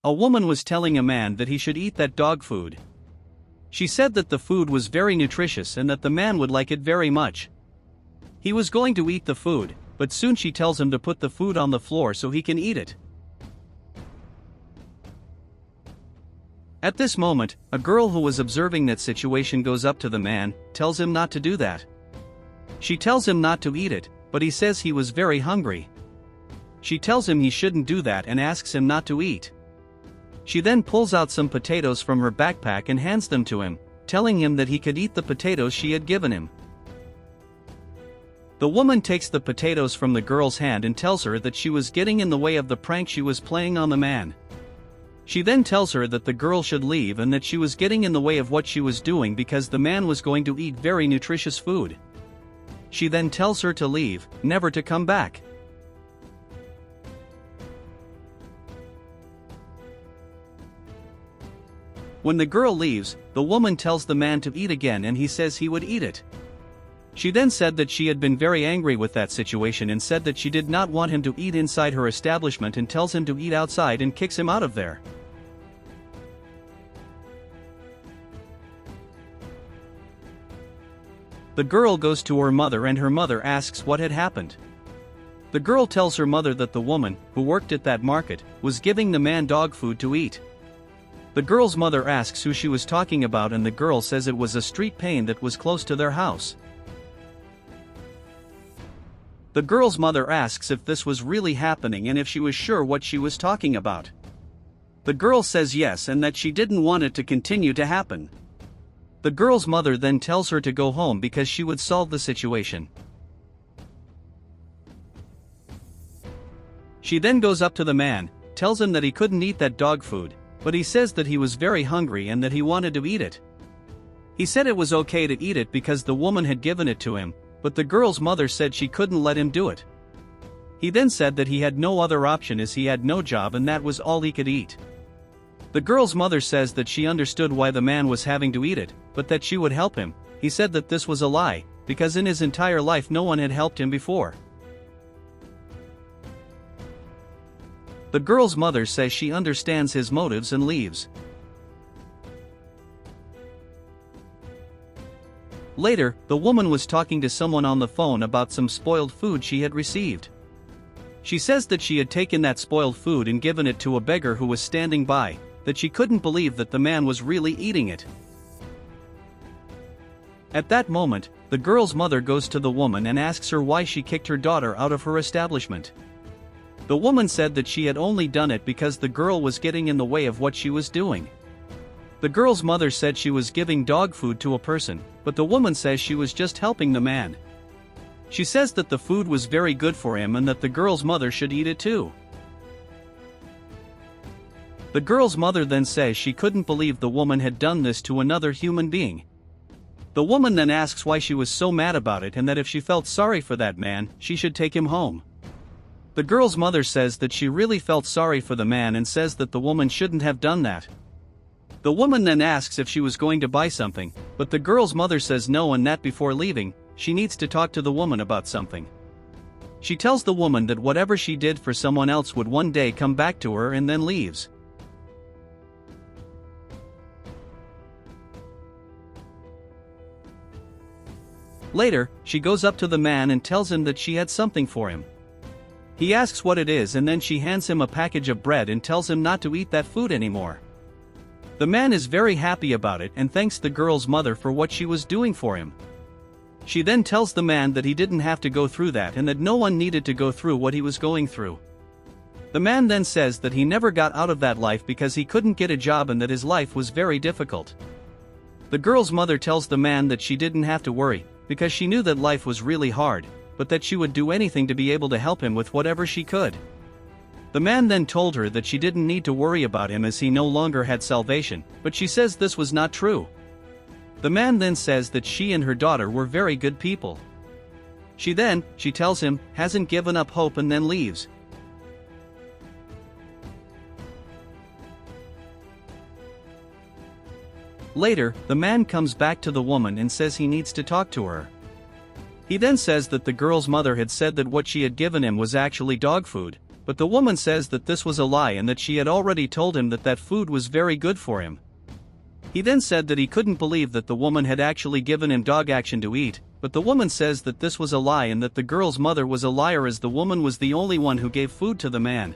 A woman was telling a man that he should eat that dog food. She said that the food was very nutritious and that the man would like it very much. He was going to eat the food, but soon she tells him to put the food on the floor so he can eat it. At this moment, a girl who was observing that situation goes up to the man, tells him not to do that. She tells him not to eat it, but he says he was very hungry. She tells him he shouldn't do that and asks him not to eat. She then pulls out some potatoes from her backpack and hands them to him, telling him that he could eat the potatoes she had given him. The woman takes the potatoes from the girl's hand and tells her that she was getting in the way of the prank she was playing on the man. She then tells her that the girl should leave and that she was getting in the way of what she was doing because the man was going to eat very nutritious food. She then tells her to leave, never to come back. When the girl leaves, the woman tells the man to eat again and he says he would eat it. She then said that she had been very angry with that situation and said that she did not want him to eat inside her establishment and tells him to eat outside and kicks him out of there. The girl goes to her mother and her mother asks what had happened. The girl tells her mother that the woman, who worked at that market, was giving the man dog food to eat. The girl's mother asks who she was talking about and the girl says it was a street pain that was close to their house. The girl's mother asks if this was really happening and if she was sure what she was talking about. The girl says yes and that she didn't want it to continue to happen. The girl's mother then tells her to go home because she would solve the situation. She then goes up to the man, tells him that he couldn't eat that dog food, but he says that he was very hungry and that he wanted to eat it. He said it was okay to eat it because the woman had given it to him, but the girl's mother said she couldn't let him do it. He then said that he had no other option as he had no job and that was all he could eat. The girl's mother says that she understood why the man was having to eat it, but that she would help him. He said that this was a lie, because in his entire life no one had helped him before. The girl's mother says she understands his motives and leaves. Later, the woman was talking to someone on the phone about some spoiled food she had received. She says that she had taken that spoiled food and given it to a beggar who was standing by, that she couldn't believe that the man was really eating it. At that moment, the girl's mother goes to the woman and asks her why she kicked her daughter out of her establishment. The woman said that she had only done it because the girl was getting in the way of what she was doing. The girl's mother said she was giving dog food to a person, but the woman says she was just helping the man. She says that the food was very good for him and that the girl's mother should eat it too. The girl's mother then says she couldn't believe the woman had done this to another human being. The woman then asks why she was so mad about it and that if she felt sorry for that man, she should take him home. The girl's mother says that she really felt sorry for the man and says that the woman shouldn't have done that. The woman then asks if she was going to buy something, but the girl's mother says no and that before leaving, she needs to talk to the woman about something. She tells the woman that whatever she did for someone else would one day come back to her and then leaves. Later, she goes up to the man and tells him that she had something for him. He asks what it is and then she hands him a package of bread and tells him not to eat that food anymore. The man is very happy about it and thanks the girl's mother for what she was doing for him. She then tells the man that he didn't have to go through that and that no one needed to go through what he was going through. The man then says that he never got out of that life because he couldn't get a job and that his life was very difficult. The girl's mother tells the man that she didn't have to worry, because she knew that life was really hard, but that she would do anything to be able to help him with whatever she could. The man then told her that she didn't need to worry about him as he no longer had salvation, but she says this was not true. The man then says that she and her daughter were very good people. She tells him, hasn't given up hope and then leaves. Later, the man comes back to the woman and says he needs to talk to her. He then says that the girl's mother had said that what she had given him was actually dog food, but the woman says that this was a lie and that she had already told him that that food was very good for him. He then said that he couldn't believe that the woman had actually given him dog action to eat, but the woman says that this was a lie and that the girl's mother was a liar as the woman was the only one who gave food to the man.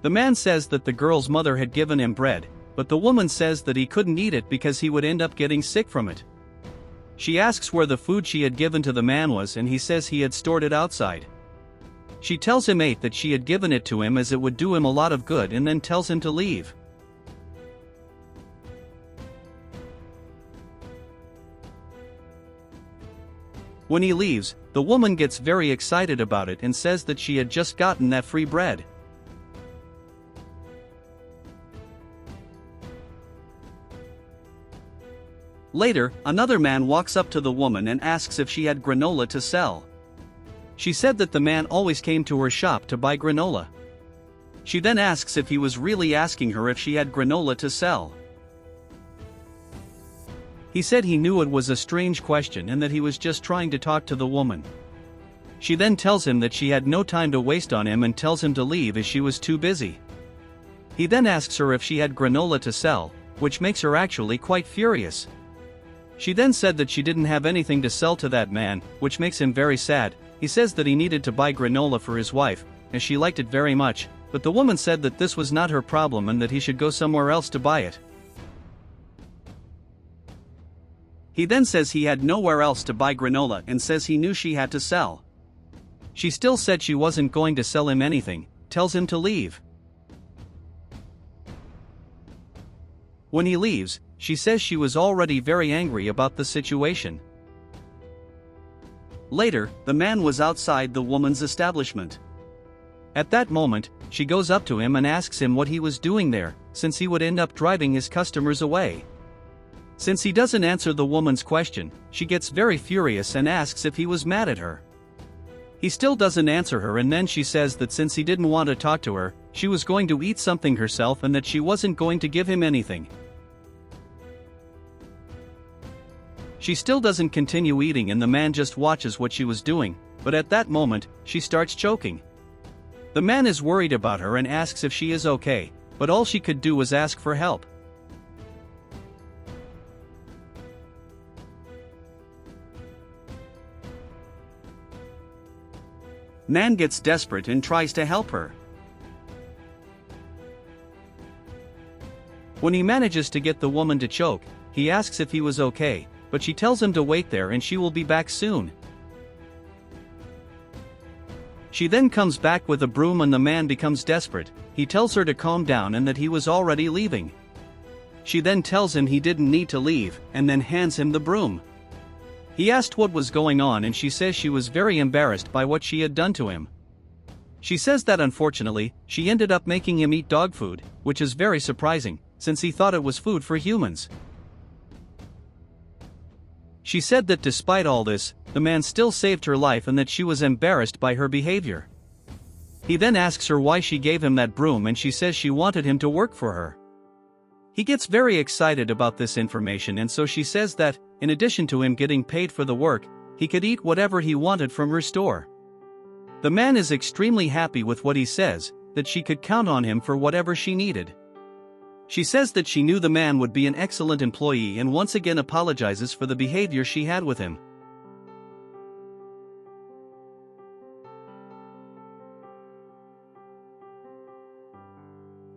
The man says that the girl's mother had given him bread, but the woman says that he couldn't eat it because he would end up getting sick from it. She asks where the food she had given to the man was and he says he had stored it outside. She tells him that she had given it to him as it would do him a lot of good and then tells him to leave. When he leaves, the woman gets very excited about it and says that she had just gotten that free bread. Later, another man walks up to the woman and asks if she had granola to sell. She said that the man always came to her shop to buy granola. She then asks if he was really asking her if she had granola to sell. He said he knew it was a strange question and that he was just trying to talk to the woman. She then tells him that she had no time to waste on him and tells him to leave as she was too busy. He then asks her if she had granola to sell, which makes her actually quite furious. She then said that she didn't have anything to sell to that man, which makes him very sad. He says that he needed to buy granola for his wife, as she liked it very much, but the woman said that this was not her problem and that he should go somewhere else to buy it. He then says he had nowhere else to buy granola and says he knew she had to sell. She still said she wasn't going to sell him anything, tells him to leave. When he leaves, she says she was already very angry about the situation. Later, the man was outside the woman's establishment. At that moment, she goes up to him and asks him what he was doing there, since he would end up driving his customers away. Since he doesn't answer the woman's question, she gets very furious and asks if he was mad at her. He still doesn't answer her and then she says that since he didn't want to talk to her, she was going to eat something herself and that she wasn't going to give him anything. She still doesn't continue eating and the man just watches what she was doing, but at that moment, she starts choking. The man is worried about her and asks if she is okay, but all she could do was ask for help. Man gets desperate and tries to help her. When he manages to get the woman to choke, he asks if he was okay, but she tells him to wait there and she will be back soon. She then comes back with a broom and the man becomes desperate. He tells her to calm down and that he was already leaving. She then tells him he didn't need to leave, and then hands him the broom. He asked what was going on and she says she was very embarrassed by what she had done to him. She says that unfortunately, she ended up making him eat dog food, which is very surprising, since he thought it was food for humans. She said that despite all this, the man still saved her life and that she was embarrassed by her behavior. He then asks her why she gave him that broom and she says she wanted him to work for her. He gets very excited about this information and so she says that, in addition to him getting paid for the work, he could eat whatever he wanted from her store. The man is extremely happy with what he says, that she could count on him for whatever she needed. She says that she knew the man would be an excellent employee and once again apologizes for the behavior she had with him.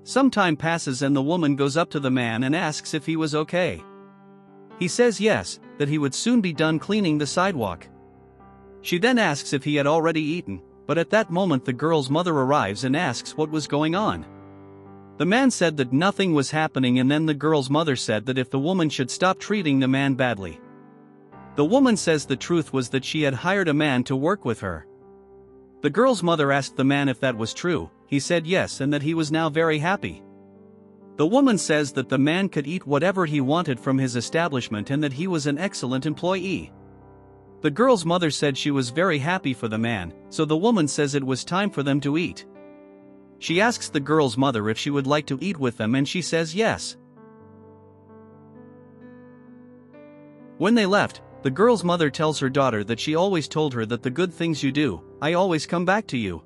Some time passes and the woman goes up to the man and asks if he was okay. He says yes, that he would soon be done cleaning the sidewalk. She then asks if he had already eaten, but at that moment the girl's mother arrives and asks what was going on. The man said that nothing was happening and then the girl's mother said that if the woman should stop treating the man badly. The woman says the truth was that she had hired a man to work with her. The girl's mother asked the man if that was true. He said yes and that he was now very happy. The woman says that the man could eat whatever he wanted from his establishment and that he was an excellent employee. The girl's mother said she was very happy for the man, so the woman says it was time for them to eat. She asks the girl's mother if she would like to eat with them and she says yes. When they left, the girl's mother tells her daughter that she always told her that the good things you do, I always come back to you.